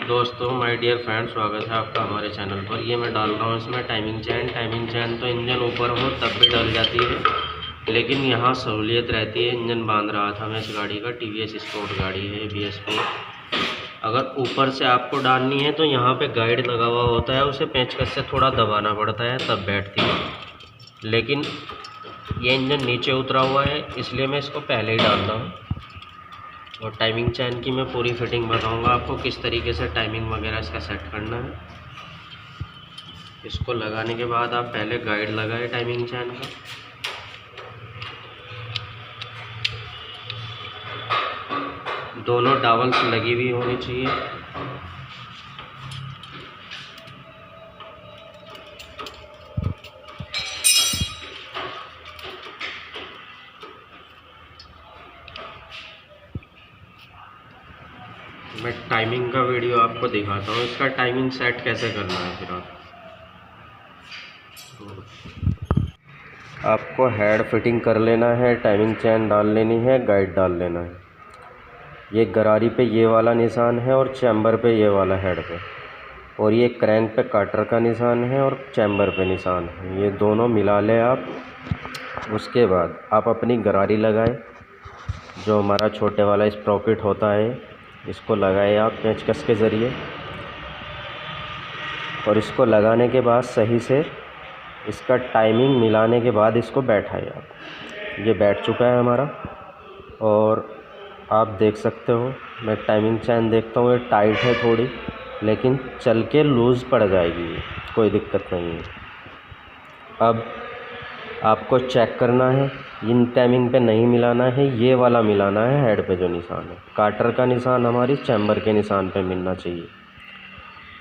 दोस्तों, my dear friend, स्वागत है आपका हमारे चैनल पर। ये मैं डाल रहा हूँ इसमें टाइमिंग चैन तो इंजन ऊपर हो तब भी डल जाती है, लेकिन यहाँ सहूलियत रहती है। इंजन बांध रहा था मैं इस गाड़ी का, टीवीएस स्पोर्ट गाड़ी है BS4। अगर ऊपर से आपको डालनी है तो यहाँ पे गाइड लगा हुआ होता है, उसे पेंचकस से थोड़ा दबाना पड़ता है तब बैठती है। लेकिन ये इंजन नीचे उतरा हुआ है, इसलिए मैं इसको पहले ही डाल रहा हूँ। और टाइमिंग चैन की मैं पूरी फिटिंग बताऊंगा आपको, किस तरीके से टाइमिंग वगैरह इसका सेट करना है। इसको लगाने के बाद आप पहले गाइड लगाए टाइमिंग चैन का। दोनों डावल्स लगी हुई होनी चाहिए। मैं टाइमिंग का वीडियो आपको दिखाता हूँ, इसका टाइमिंग सेट कैसे करना है। फिर आपको हेड फिटिंग कर लेना है, टाइमिंग चैन डाल लेनी है, गाइड डाल लेना है। ये गरारी पे ये वाला निशान है और चैम्बर पे ये वाला हेड पे, और ये क्रैंक पे काटर का निशान है और चैम्बर पे निशान है। ये दोनों मिला लें आप। उसके बाद आप अपनी गरारी लगाएं, जो हमारा छोटे वाला स्प्रॉकेट होता है, इसको लगाएं आप पेंचकस के ज़रिए। और इसको लगाने के बाद सही से इसका टाइमिंग मिलाने के बाद इसको बैठाएं आप। ये बैठ चुका है हमारा, और आप देख सकते हो मैं टाइमिंग चैन देखता हूँ, ये टाइट है थोड़ी, लेकिन चल के लूज़ पड़ जाएगी, ये कोई दिक्कत नहीं है। अब आपको चेक करना है, इन टाइमिंग पे नहीं मिलाना है, ये वाला मिलाना है हेड पे जो निशान है। काटर का निशान हमारी चैम्बर के निशान पे मिलना चाहिए।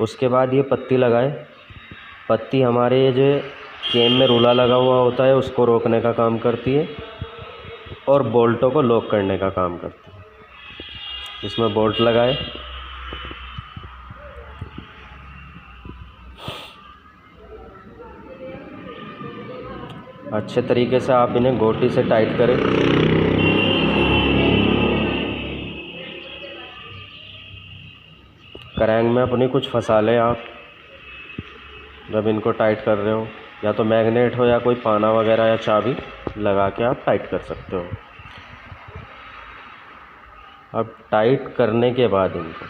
उसके बाद ये पत्ती लगाए। पत्ती हमारे ये जो केम में रूला लगा हुआ होता है उसको रोकने का काम करती है, और बोल्टों को लॉक करने का काम करती है। इसमें बोल्ट लगाए। अच्छे तरीके से आप इन्हें गोटी से टाइट करें। क्रैंक में अपनी कुछ फंसा लें आप जब इनको टाइट कर रहे हो, या तो मैग्नेट हो या कोई पाना वगैरह या चाबी लगा के आप टाइट कर सकते हो। अब टाइट करने के बाद इनको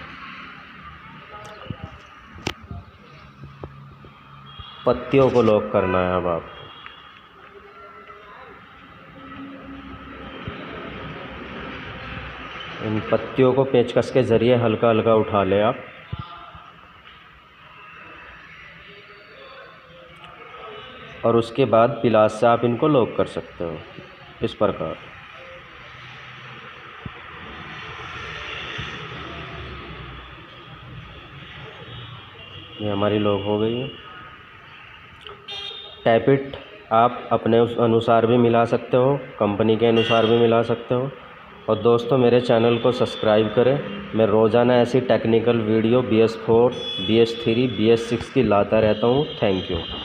पत्तियों को लॉक करना है। अब आप इन पत्तियों को पेंचकस के ज़रिए हल्का हल्का उठा लें आप। और उसके बाद पिलास से आप इनको लॉक कर सकते हो इस प्रकार। ये हमारी लॉक हो गई है। टैपिट आप अपने उस अनुसार भी मिला सकते हो, कंपनी के अनुसार भी मिला सकते हो। और दोस्तों, मेरे चैनल को सब्सक्राइब करें। मैं रोज़ाना ऐसी technical video BS4, BS3, BS6 की लाता रहता हूँ। Thank you.